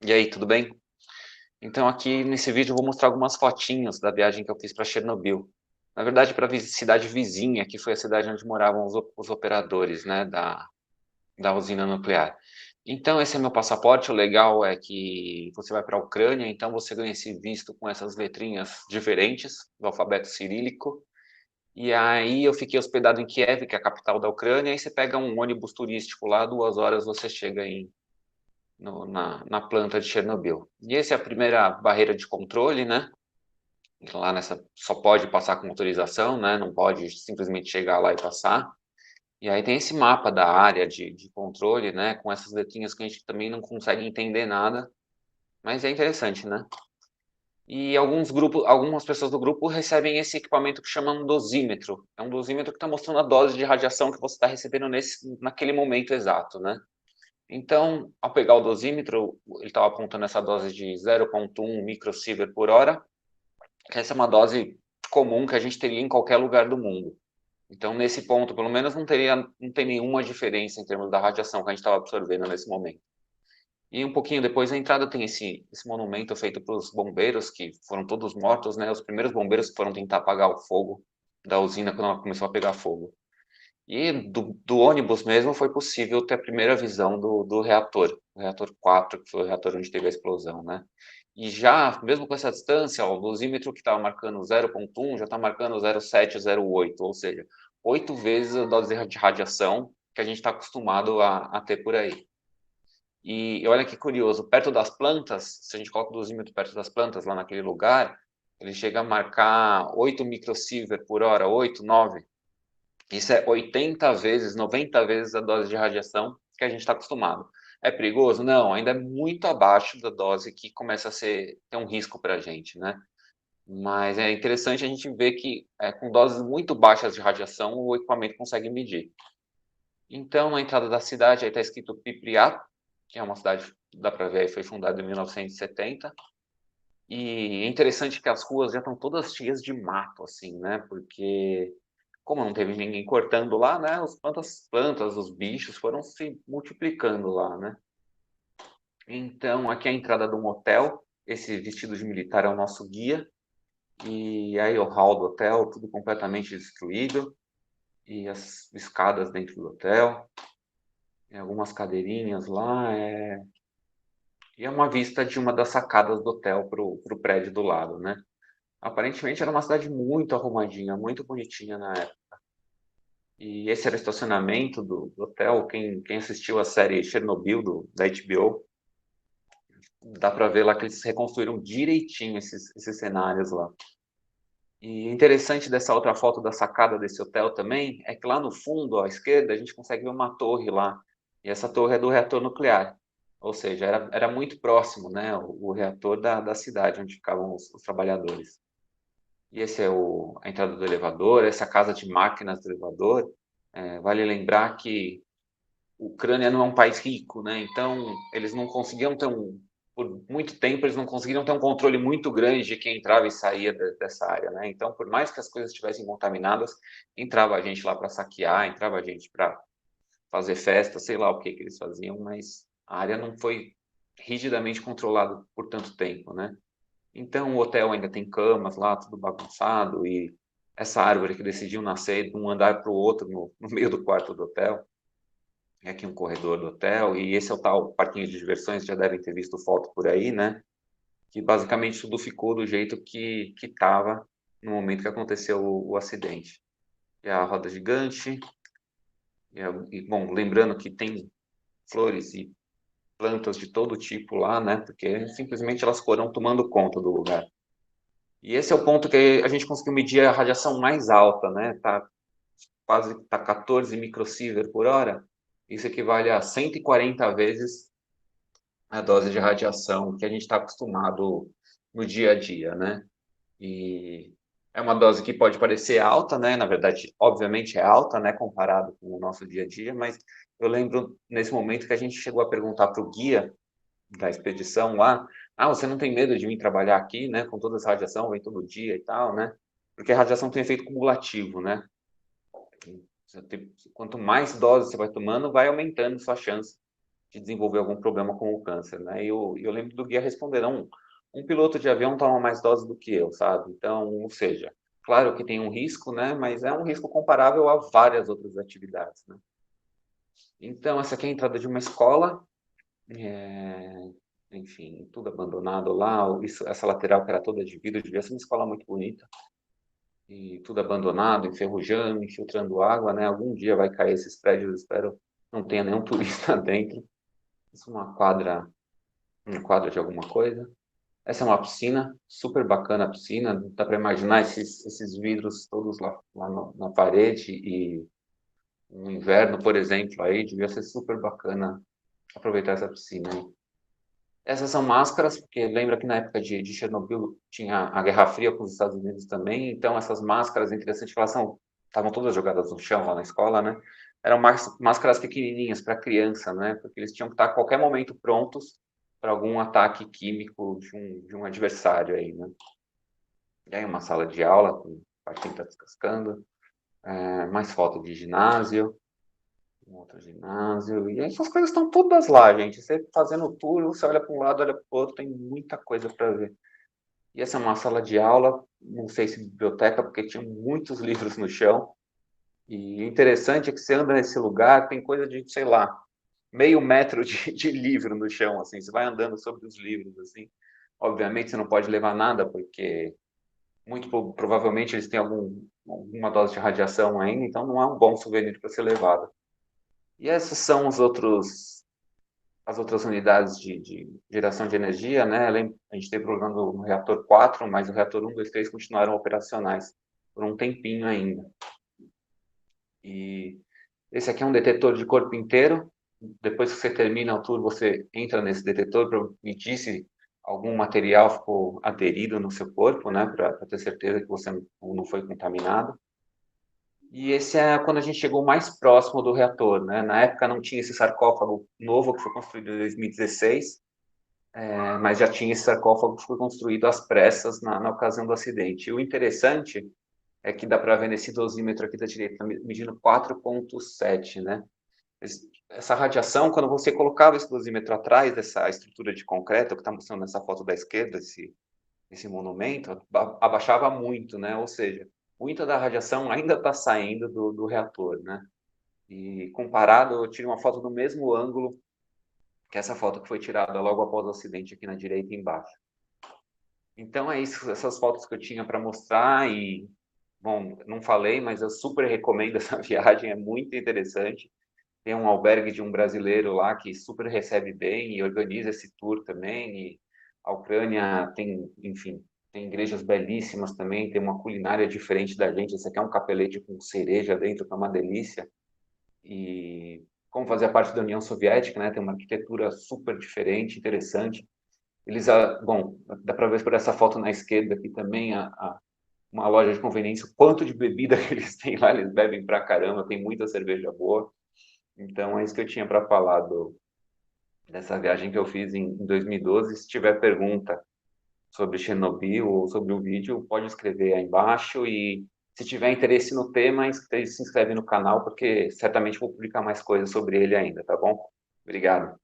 E aí, tudo bem? Então, aqui nesse vídeo eu vou mostrar algumas fotinhos da viagem que eu fiz para Chernobyl. Na verdade, para a cidade vizinha, que foi a cidade onde moravam os operadores, né, da usina nuclear. Então, esse é meu passaporte. O legal é que você vai para a Ucrânia, então você ganha esse visto com essas letrinhas diferentes, do alfabeto cirílico. E aí eu fiquei hospedado em Kiev, que é a capital da Ucrânia, e você pega um ônibus turístico lá, 2 horas você chega na planta de Chernobyl. E essa é a primeira barreira de controle, né? Lá nessa só pode passar com autorização, né? Não pode simplesmente chegar lá e passar. E aí tem esse mapa da área de controle, né? Com essas letrinhas que a gente também não consegue entender nada, mas é interessante, né? E algumas pessoas do grupo recebem esse equipamento que chama um dosímetro. É um dosímetro que está mostrando a dose de radiação que você está recebendo naquele momento exato, né? Então, ao pegar o dosímetro, ele estava apontando essa dose de 0,1 microsievert por hora, que essa é uma dose comum que a gente teria em qualquer lugar do mundo. Então, nesse ponto, pelo menos, não tem nenhuma diferença em termos da radiação que a gente estava absorvendo nesse momento. E um pouquinho depois da entrada tem esse monumento feito para os bombeiros, que foram todos mortos, né? Os primeiros bombeiros que foram tentar apagar o fogo da usina quando ela começou a pegar fogo. E do ônibus mesmo foi possível ter a primeira visão do reator, o reator 4, que foi o reator onde teve a explosão, né? E já, mesmo com essa distância, ó, o dosímetro que estava marcando 0,1 já está marcando 0,7, 0,8, ou seja, 8 vezes a dose de radiação que a gente está acostumado a ter por aí. E olha que curioso, perto das plantas, se a gente coloca o dosímetro perto das plantas, lá naquele lugar, ele chega a marcar 8 microsievert por hora, 8, 9. Isso é 80 vezes, 90 vezes a dose de radiação que a gente está acostumado. É perigoso? Não, ainda é muito abaixo da dose que começa a ter um risco para a gente, né? Mas é interessante a gente ver que com doses muito baixas de radiação o equipamento consegue medir. Então, na entrada da cidade, aí está escrito Pripyat, que é uma cidade, dá para ver, foi fundada em 1970. E é interessante que as ruas já estão todas cheias de mato, assim, né? Porque como não teve ninguém cortando lá, né? Plantas, os bichos foram se multiplicando lá, né? Então, aqui é a entrada de um hotel. Esse vestido de militar é o nosso guia. E aí o hall do hotel, tudo completamente destruído. E as escadas dentro do hotel. E algumas cadeirinhas lá. E é uma vista de uma das sacadas do hotel para o prédio do lado, né? Aparentemente era uma cidade muito arrumadinha, muito bonitinha na época. E esse era o estacionamento do hotel. Quem assistiu a série Chernobyl da HBO, dá para ver lá que eles reconstruíram direitinho esses cenários lá. E interessante dessa outra foto da sacada desse hotel também é que lá no fundo, à esquerda, a gente consegue ver uma torre lá. E essa torre é do reator nuclear. Ou seja, era muito próximo, né, o reator da cidade onde ficavam os trabalhadores. E esse é a entrada do elevador, essa casa de máquinas do elevador. Vale lembrar que Ucrânia não é um país rico, né? Então eles não conseguiam por muito tempo eles não conseguiram ter um controle muito grande de quem entrava e saía dessa área, né? Então, por mais que as coisas estivessem contaminadas, entrava a gente lá para saquear, entrava a gente para fazer festa, sei lá o que que eles faziam, mas a área não foi rigidamente controlada por tanto tempo, né? Então o hotel ainda tem camas lá, tudo bagunçado e essa árvore que decidiu nascer de um andar para o outro no meio do quarto do hotel. É aqui um corredor do hotel, e esse é o tal parquinho de diversões, já devem ter visto foto por aí, né? Que basicamente tudo ficou do jeito que estava no momento que aconteceu o acidente. E a roda gigante, bom, lembrando que tem flores e plantas de todo tipo lá, né? Porque simplesmente elas foram tomando conta do lugar. E esse é o ponto que a gente conseguiu medir a radiação mais alta, né? Tá 14 microsievert por hora. Isso equivale a 140 vezes a dose de radiação que a gente está acostumado no dia a dia, né? E é uma dose que pode parecer alta, né? Na verdade, obviamente é alta, né? Comparado com o nosso dia a dia, mas eu lembro nesse momento que a gente chegou a perguntar para o guia da expedição lá, você não tem medo de vir trabalhar aqui, né? Com toda essa radiação, vem todo dia e tal, né? Porque a radiação tem efeito cumulativo, né? Quanto mais doses você vai tomando, vai aumentando sua chance de desenvolver algum problema com o câncer, né? E eu lembro do guia responder, não, um piloto de avião toma mais doses do que eu, sabe? Então, ou seja, claro que tem um risco, né? Mas é um risco comparável a várias outras atividades, né? Então, essa aqui é a entrada de uma escola, enfim, tudo abandonado lá, essa lateral que era toda de vidro, devia ser uma escola muito bonita, e tudo abandonado, enferrujando, infiltrando água, né? Algum dia vai cair esses prédios, espero não tenha nenhum turista dentro. Isso é uma quadra de alguma coisa. Essa é uma piscina, super bacana a piscina, dá para imaginar esses vidros todos lá na parede, e no inverno, por exemplo, aí devia ser super bacana aproveitar essa piscina aí. Essas são máscaras, porque lembra que na época de Chernobyl tinha a Guerra Fria com os Estados Unidos também, então essas máscaras, é interessante que elas estavam todas jogadas no chão lá na escola, né? Eram máscaras pequenininhas para criança, né? Porque eles tinham que estar a qualquer momento prontos para algum ataque químico de um adversário aí, né? E aí uma sala de aula com a tinta descascando, mais foto de ginásio, um outro ginásio, e essas coisas estão todas lá, gente. Você fazendo o tour, você olha para um lado, olha para o outro, tem muita coisa para ver. E essa é uma sala de aula, não sei se biblioteca, porque tinha muitos livros no chão. E o interessante é que você anda nesse lugar, tem coisa de, sei lá, meio metro de livro no chão, assim. Você vai andando sobre os livros, assim. Obviamente você não pode levar nada, porque muito provavelmente eles têm alguma dose de radiação ainda, então não é um bom souvenir para ser levado. E essas são as outras unidades de geração de energia, né? A gente teve problema no reator 4, mas o reator 1, 2, 3 continuaram operacionais por um tempinho ainda. E esse aqui é um detetor de corpo inteiro. Depois que você termina o tour, você entra nesse detetor para medir se algum material ficou aderido no seu corpo, né? Para ter certeza que você não foi contaminado. E esse é quando a gente chegou mais próximo do reator, né? Na época não tinha esse sarcófago novo que foi construído em 2016, mas já tinha esse sarcófago que foi construído às pressas na ocasião do acidente. E o interessante é que dá para ver nesse dosímetro aqui da direita, tá medindo 4,7, né? Essa radiação, quando você colocava esse dosímetro atrás dessa estrutura de concreto, que está mostrando nessa foto da esquerda, esse monumento, abaixava muito, né? Ou seja, muita da radiação ainda está saindo do reator, né? E comparado, eu tirei uma foto do mesmo ângulo que essa foto que foi tirada logo após o acidente aqui na direita embaixo. Então é isso, essas fotos que eu tinha para mostrar e, bom, não falei, mas eu super recomendo essa viagem, é muito interessante. Tem um albergue de um brasileiro lá que super recebe bem e organiza esse tour também. E a Ucrânia tem, enfim, tem igrejas belíssimas também, tem uma culinária diferente da gente. Esse aqui é um capelete com cereja dentro, que é uma delícia. E como fazia parte da União Soviética, né, tem uma arquitetura super diferente, interessante. Eles, bom, dá para ver por essa foto na esquerda aqui também, uma loja de conveniência, o quanto de bebida que eles têm lá, eles bebem pra caramba, tem muita cerveja boa. Então, é isso que eu tinha para falar dessa viagem que eu fiz em 2012. Se tiver pergunta sobre Chernobyl ou sobre o vídeo, pode escrever aí embaixo. E se tiver interesse no tema, se inscreve no canal, porque certamente vou publicar mais coisas sobre ele ainda, tá bom? Obrigado.